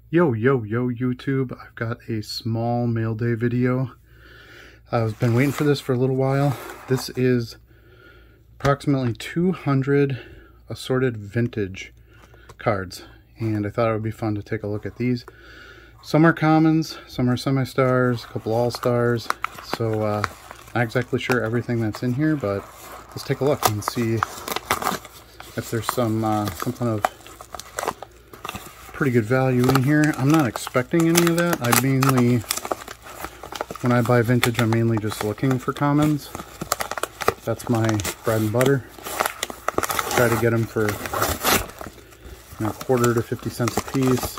Yo, YouTube. I've got a small mail day video. I've been waiting for this for a little while. This is approximately 200 assorted vintage cards, and I thought it would be fun to take a look at these. Some are commons, some are semi-stars, a couple all-stars, so not exactly sure everything that's in here, but let's take a look and see if there's some kind of pretty good value in here. I'm not expecting any of that. I mainly, when I buy vintage, I'm mainly just looking for commons. That's my bread and butter. Try to get them for quarter to 50 cents a piece,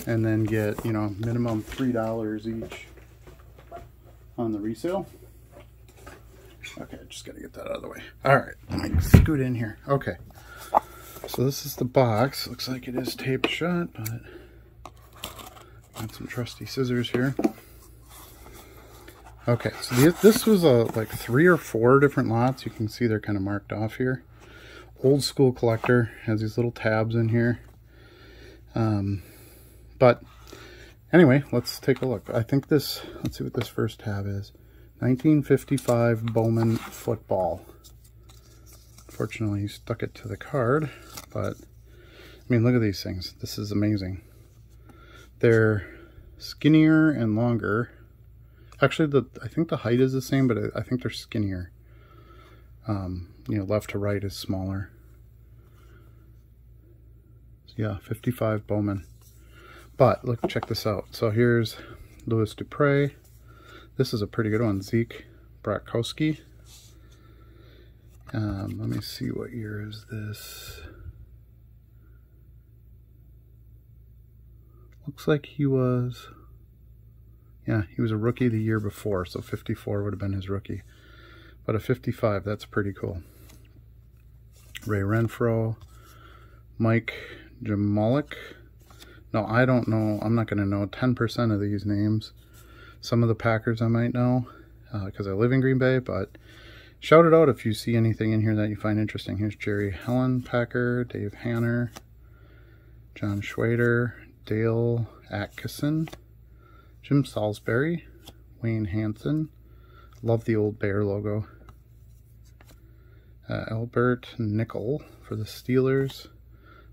and then get minimum $3 each on the resale. Okay, just gotta get that out of the way. All right, let me scoot in here. Okay. So this is the box. Looks like it is taped shut, but got some trusty scissors here. Okay, so this was like 3 or 4 different lots. You can see they're kind of marked off here. Old school collector, has these little tabs in here. But anyway, let's take a look. I think this, let's see what this first tab is. 1955 Bowman football. Fortunately, he stuck it to the card, but I mean, look at these things. This is amazing. They're skinnier and longer. Actually, I think the height is the same, but I think they're skinnier. Left to right is smaller. So yeah, 55 Bowman. But look, check this out. So here's Louis Dupre. This is a pretty good one. Zeke Bratkowski. Let me see, what year is this? Looks like he was, yeah, he was a rookie the year before, so 54 would have been his rookie. But a 55, that's pretty cool. Ray Renfro, Mike Jamalik. No, I don't know, I'm not going to know 10% of these names. Some of the Packers I might know, because I live in Green Bay, but shout it out if you see anything in here that you find interesting. Here's Jerry Helen Packer, Dave Hanner, John Schwader, Dale Atkinson, Jim Salisbury, Wayne Hansen. Love the old bear logo. Albert Nickel for the Steelers.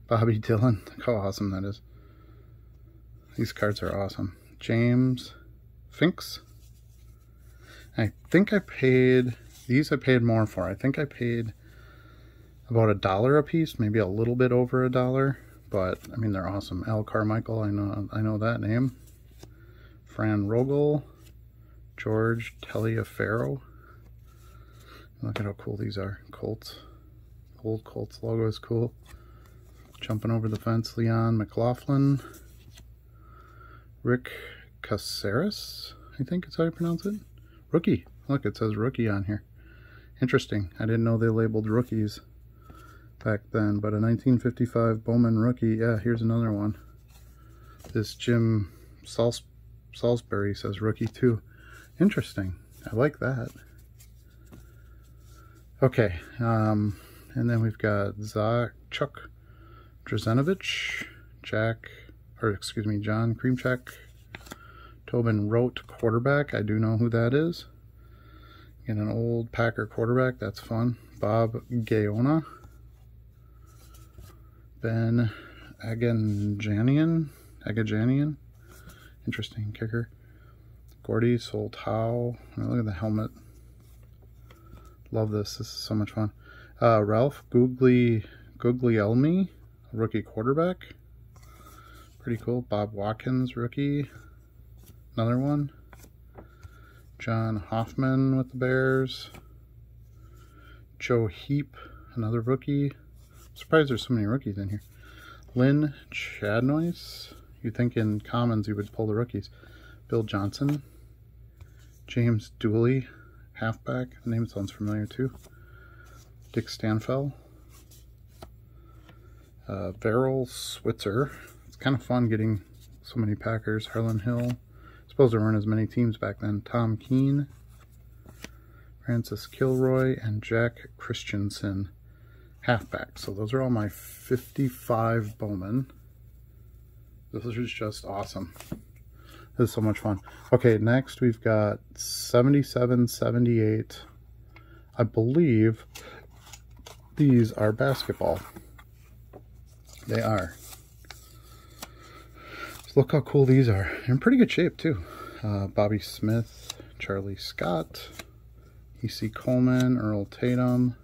Bobby Dillon. Look how awesome that is. These cards are awesome. James Finks. I think I paid... These I paid more for. I think I paid about $1 a piece, maybe a little bit over $1, but I mean, they're awesome. Al Carmichael, I know that name. Fran Rogel, George Taliaferro. Look at how cool these are. Colts. Old Colts logo is cool. Jumping over the fence, Leon McLaughlin. Rick Caceres, I think is how you pronounce it. Rookie. Look, it says rookie on here. Interesting. I didn't know they labeled rookies back then, but a 1955 Bowman rookie. Yeah, here's another one. This Jim Salisbury says rookie too. Interesting. I like that. Okay, and then we've got Chuck Drazenovich, John Kremchak, Tobin Rote, quarterback. I do know who that is. Get an old Packer quarterback, that's fun. Bob Gaona. Ben Agajanian. Interesting kicker. Gordy Soltau. Look at the helmet. Love this. This is so much fun. Ralph Guglielmi, rookie quarterback. Pretty cool. Bob Watkins, rookie. Another one. John Hoffman with the Bears. Joe Heap, another rookie. I'm surprised there's so many rookies in here. Lynn Chadnois. You'd think in commons you would pull the rookies. Bill Johnson. James Dooley, halfback. The name sounds familiar too. Dick Stanfel. Verrill Switzer. It's kind of fun getting so many Packers. Harlan Hill. I suppose there weren't as many teams back then. Tom Keene, Francis Kilroy, and Jack Christensen, halfback. So those are all my 55 Bowman. This is just awesome. This is so much fun. Okay, next we've got 77, 78. I believe these are basketball. They are. So look how cool these are. They're in pretty good shape too. Bobby Smith, Charlie Scott, E.C. Coleman, Earl Tatum,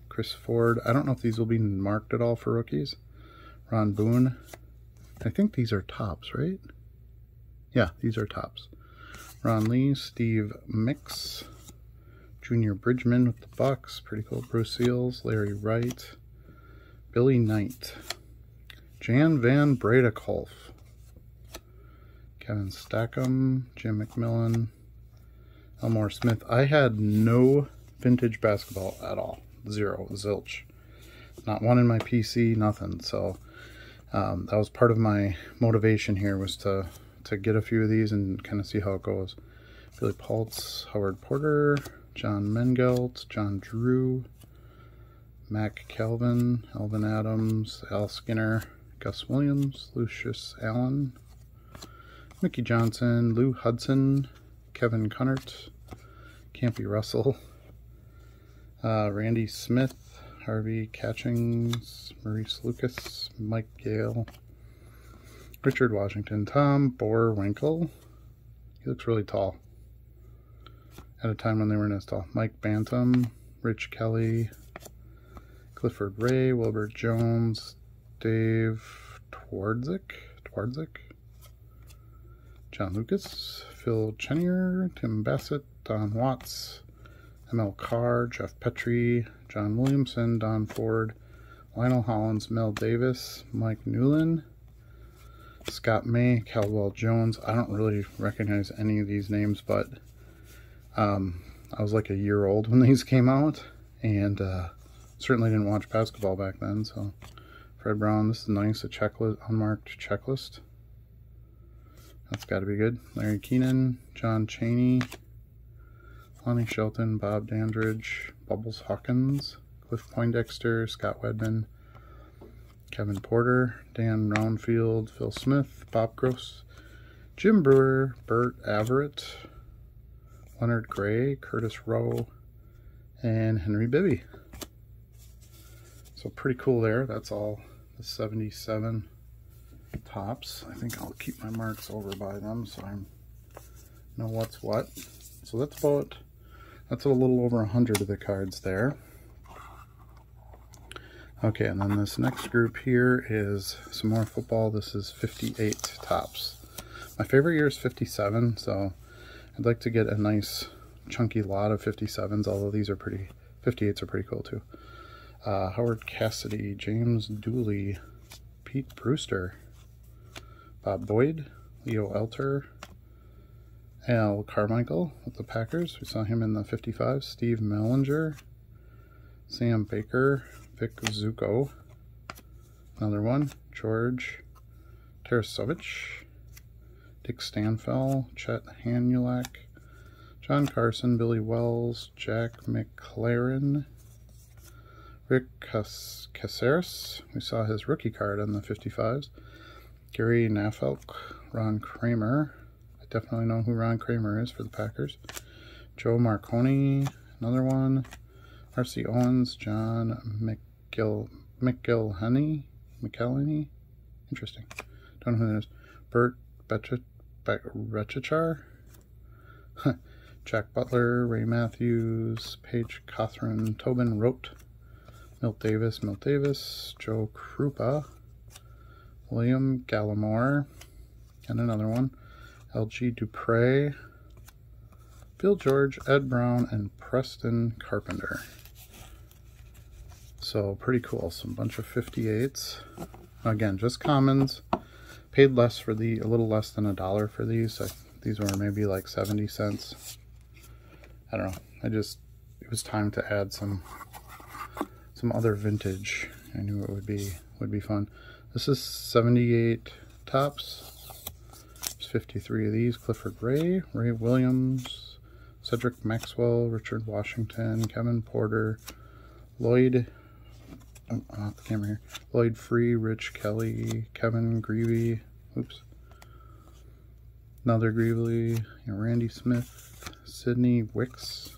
Chris Ford. I don't know if these will be marked at all for rookies. Ron Boone. I think these are tops, right? Yeah, these are tops. Ron Lee, Steve Mix, Junior Bridgman with the Bucks. Pretty cool. Bruce Seals, Larry Wright, Billy Knight, Jan Van Bredekolf, Kevin Stackham, Jim McMillan, Elmore Smith. I had no vintage basketball at all. Zero. Zilch. Not one in my PC, nothing. So that was part of my motivation here, was to get a few of these and kind of see how it goes. Billy Paltz, Howard Porter, John Mengelt, John Drew, Mac Calvin, Alvin Adams, Al Skinner, Gus Williams, Lucius Allen, Mickey Johnson, Lou Hudson, Kevin Cunnert, Campy Russell, Randy Smith, Harvey Catchings, Maurice Lucas, Mike Gale, Richard Washington, Tom Boerwinkle. He looks really tall. At a time when they weren't as tall. Mike Bantam, Rich Kelly, Clifford Ray, Wilbert Jones, Dave Twardzik, John Lucas, Phil Chenier, Tim Bassett, Don Watts, ML Carr, Jeff Petrie, John Williamson, Don Ford, Lionel Hollins, Mel Davis, Mike Newland, Scott May, Caldwell Jones. I don't really recognize any of these names, but I was like a year old when these came out, and certainly didn't watch basketball back then. So Fred Brown, this is nice, a checklist, unmarked checklist. That's got to be good. Larry Keenan, John Chaney, Lonnie Shelton, Bob Dandridge, Bubbles Hawkins, Cliff Poindexter, Scott Wedman, Kevin Porter, Dan Roundfield, Phil Smith, Bob Gross, Jim Brewer, Bert Averett, Leonard Gray, Curtis Rowe, and Henry Bibby. So pretty cool there. That's all the 77 tops. I think I'll keep my marks over by them so I know what's what. So that's a little over 100 of the cards there. Okay, and then this next group here is some more football. This is 58 tops. My favorite year is 57, so I'd like to get a nice chunky lot of 57s, although these are 58s are pretty cool too. Howard Cassidy, James Dooley, Pete Brewster, Bob Boyd, Leo Elter, Al Carmichael with the Packers. We saw him in the 55. Steve Mellinger, Sam Baker, Vic Zuko, another one, George Tarasovich, Dick Stanfel, Chet Hanulak, John Carson, Billy Wells, Jack McLaren, Rick Caceres. We saw his rookie card on the 55s. Gary Nafelk, Ron Kramer. I definitely know who Ron Kramer is for the Packers. Joe Marconi, another one. R.C. Owens, John McGilhenny. Interesting. Don't know who that is. Bert Retchachar. Jack Butler, Ray Matthews, Paige Catherine, Tobin Rote, Milt Davis, Joe Krupa, William Gallimore, and another one, L.G. Dupre, Bill George, Ed Brown, and Preston Carpenter. So pretty cool. Some bunch of 58s. Again, just commons. Paid less for a little less than $1 for these. These were maybe like 70 cents. I don't know. It was time to add some other vintage. I knew it would be fun. This is 78 tops. There's 53 of these. Clifford Ray, Ray Williams, Cedric Maxwell, Richard Washington, Kevin Porter, Lloyd, not the camera here, Lloyd Free, Rich Kelly, Kevin Greavy, Oops. Another Greeley, Randy Smith, Sidney Wicks,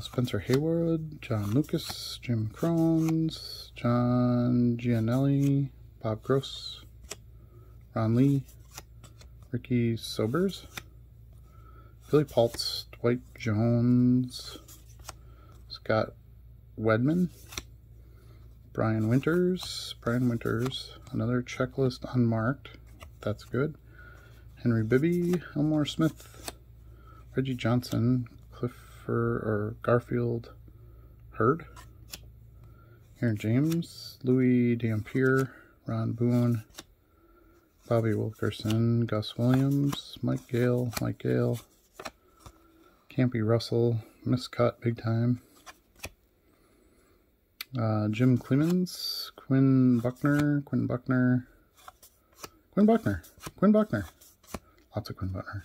Spencer Haywood, John Lucas, Jim Crones, John Gianelli, Bob Gross, Ron Lee, Ricky Sobers, Billy Paltz, Dwight Jones, Scott Wedman, Brian Winters, another checklist unmarked, that's good, Henry Bibby, Elmore Smith, Reggie Johnson, Garfield Hurd, Aaron James, Louis Dampier, Ron Boone, Bobby Wilkerson, Gus Williams, Mike Gale, Campy Russell, miscut big time, Jim Clemens, Quinn Buckner, lots of Quinn Buckner,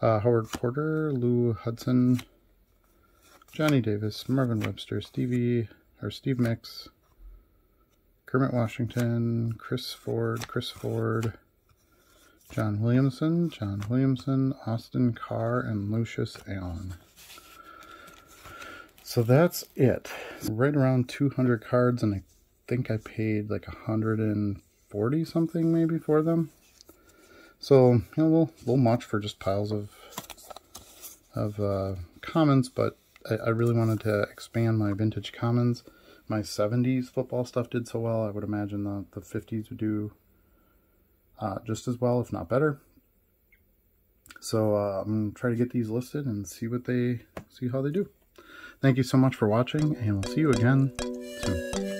Howard Porter, Lou Hudson, Johnny Davis, Marvin Webster, Steve Mix, Kermit Washington, Chris Ford, John Williamson, Austin Carr, and Lucius Allen. So that's it. Right around 200 cards, and I think I paid like 140 something maybe for them. So, you know, a little much for just piles of commons, but I really wanted to expand my vintage commons. My 70s football stuff did so well, I would imagine the 50s would do just as well, if not better. So I'm going to try to get these listed and see how they do. Thank you so much for watching, and we'll see you again soon.